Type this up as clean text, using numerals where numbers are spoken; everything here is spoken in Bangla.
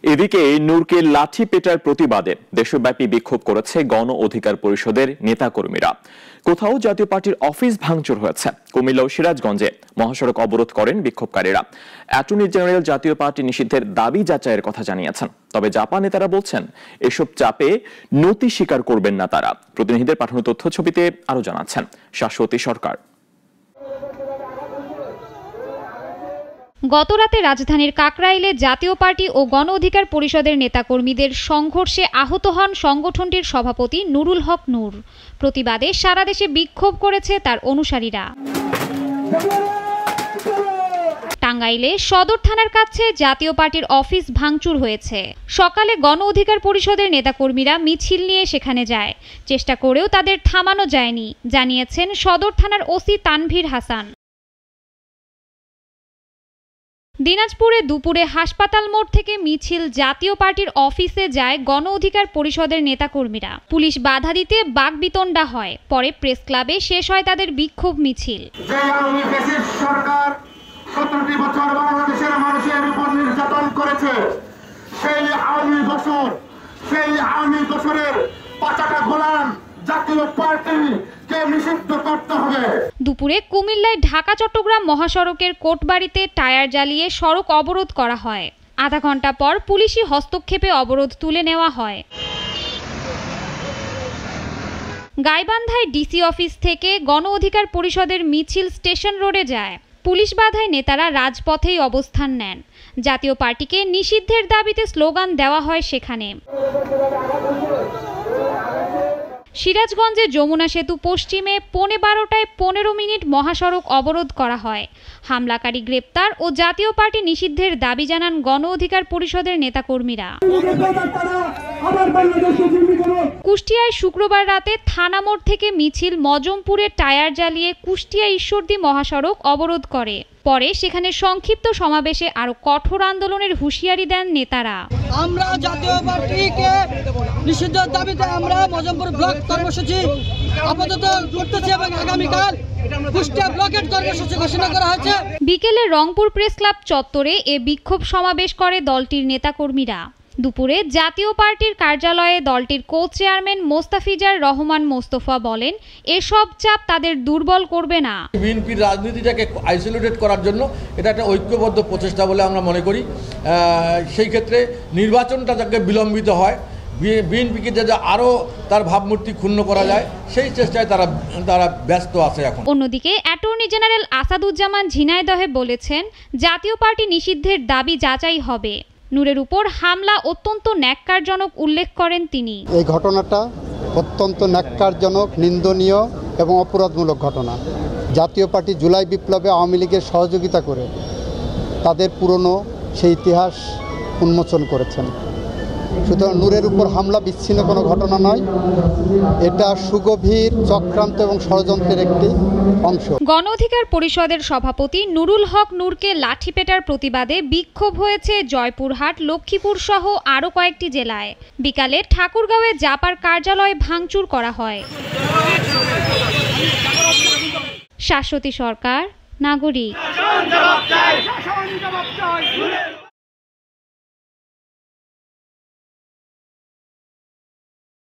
এদিকে নূরকে লাঠি পেটার প্রতিবাদে দেশব্যাপী বিক্ষোভ করেছে গণ অধিকার পরিষদের নেতাকর্মীরা। কোথাও জাতীয় পার্টির অফিস ভাঙচুর হয়েছে। কুমিল্লা ও সিরাজগঞ্জে মহাসড়ক অবরোধ করেন বিক্ষোভকারীরা। অ্যাটর্নি জেনারেল জাতীয় পার্টি নিষিদ্ধের দাবি যাচাইয়ের কথা জানিয়েছেন। তবে জাপা নেতারা বলছেন এসব চাপে নতি স্বীকার করবেন না তারা। প্রতিনিধিদের পাঠানো তথ্য ছবিতে আরো জানাচ্ছেন শাশ্বতী সরকার। গতরাতে রাজধানীর কাকরাইলে জাতীয় পার্টি ও গণ অধিকার পরিষদের নেতাকর্মীদের সংঘর্ষে আহত হন সংগঠনটির সভাপতি নুরুল হক নূর। প্রতিবাদে সারা দেশে বিক্ষোভ করেছে তার অনুসারীরা। টাঙ্গাইলে সদর থানার কাছে জাতীয় পার্টির অফিস ভাঙচুর হয়েছে। সকালে গণ অধিকার পরিষদের নেতাকর্মীরা মিছিল নিয়ে সেখানে যায়। চেষ্টা করেও তাদের থামানো যায়নি, জানিয়েছেন সদর থানার ওসি তানভীর হাসান। দিনাজপুরে দুপুরে হাসপাতাল মোড় থেকে মিছিল জাতীয় পার্টির অফিসে যায় গণ অধিকার পরিষদের নেতাকর্মীরা। পুলিশ বাধা দিতে বাকবিতণ্ডা হয়। পরে প্রেস ক্লাবে শেষ হয় তাদের বিক্ষোভ মিছিল। সরকার 17টি বছর বাংলাদেশের মানুষের উপর নির্যাতন করেছে। সেই আওয়ামী বছরের পাচাটা গোলাম জাতীয় পার্টি নিষিদ্ধ করতে হবে। দুপুরে কুমিল্লায় ঢাকা চট্টগ্রাম মহাসড়কের কোটবাড়িতে টায়ার জ্বালিয়ে সড়ক অবরোধ করা হয়। আধা ঘন্টা পর পুলিশি হস্তক্ষেপে অবরোধ তুলে নেওয়া হয়। গাইবান্ধায় ডিসি অফিস থেকে গণ অধিকার পরিষদের মিছিল স্টেশন রোডে যায়। পুলিশ বাধায় নেতারা রাজপথেই অবস্থান নেন। জাতীয় পার্টিকে নিষিদ্ধের দাবিতে স্লোগান দেওয়া হয় সেখানে। সিরাজগঞ্জে যমুনা সেতু পশ্চিমে 12:15টায় 15 মিনিট মহাসড়ক অবরোধ করা হয়। হামলাকারী গ্রেপ্তার ও জাতীয় পার্টি নিষিদ্ধের দাবি জানান গণ অধিকার পরিষদের নেতাকর্মীরা। কুষ্টিয়ায় শুক্রবার রাতে থানা মোড় থেকে মিছিল মজমপুরে টায়ার জ্বালিয়ে কুষ্টিয়া ঈশ্বরদী মহাসড়ক অবরোধ করে। পরে সেখানে সংক্ষিপ্ত সমাবেশে আরো কঠোর আন্দোলনের হুঁশিয়ারি দেন নেতারা। আমরা জাতীয় পার্টিকে নিষিদ্ধের দাবিতে আমরা মজমপুর ব্লক কর্মসূচি আপাতত করতেছি এবং আগামীকাল কুষ্টিয়া ব্লকের কর্মসূচি ঘোষণা করা হয়েছে। বিকেলে রংপুর প্রেস ক্লাব চত্বরে এ বিক্ষোভ সমাবেশ করে দলটির নেতাকর্মীরা। দুপুরে জাতীয় পার্টির কার্যালয়ে দলটির কো চেয়ারম্যান মোস্তাফিজার রহমান মোস্তফা বলেন, এসব চাপ তাদের দুর্বল করবে না। বিএনপির রাজনীতিটাকে আইসোলেটেড করার জন্য এটা একটা ঐক্যবদ্ধ প্রচেষ্টা বলে আমরা মনে করি। সেই ক্ষেত্রে নির্বাচনটা যাতে বিলম্বিত হয়, বিএনপিকে যাতে আরও তার ভাবমূর্তি ক্ষুণ্ণ করা যায় সেই চেষ্টায় তারা ব্যস্ত আছে এখন। অন্যদিকে অ্যাটর্নি জেনারেল আসাদুজ্জামান ঝিনাইদহে বলেছেন, জাতীয় পার্টি নিষিদ্ধের দাবি যাচাই হবে। নূরের উপর হামলা অত্যন্ত ন্যাক্কারজনক উল্লেখ করেন তিনি। এই ঘটনাটা অত্যন্ত ন্যাক্কারজনক, নিন্দনীয় এবং অপরাধমূলক ঘটনা। জাতীয় পার্টি জুলাই বিপ্লবে আওয়ামী লীগের সহযোগিতা করে তাদের পুরনো সেই ইতিহাস উন্মোচন করেছেন। সুতরাং নূরের উপর হামলা বিচ্ছিন্ন কোনো ঘটনা নয়, এটা সুগভীর চক্রান্ত এবং ষড়যন্ত্রের একটি অংশ। গণ অধিকার পরিষদের সভাপতি নুরুল হক নূরকে লাঠি পেটার প্রতিবাদে বিক্ষোভ হয়েছে জয়পুরহাট, লক্ষ্মীপুর সহ আরও কয়েকটি জেলায়। বিকালে ঠাকুরগাঁওয়ে জাপার কার্যালয় ভাঙচুর করা হয়। শাশ্বতী সরকার, নাগরিক।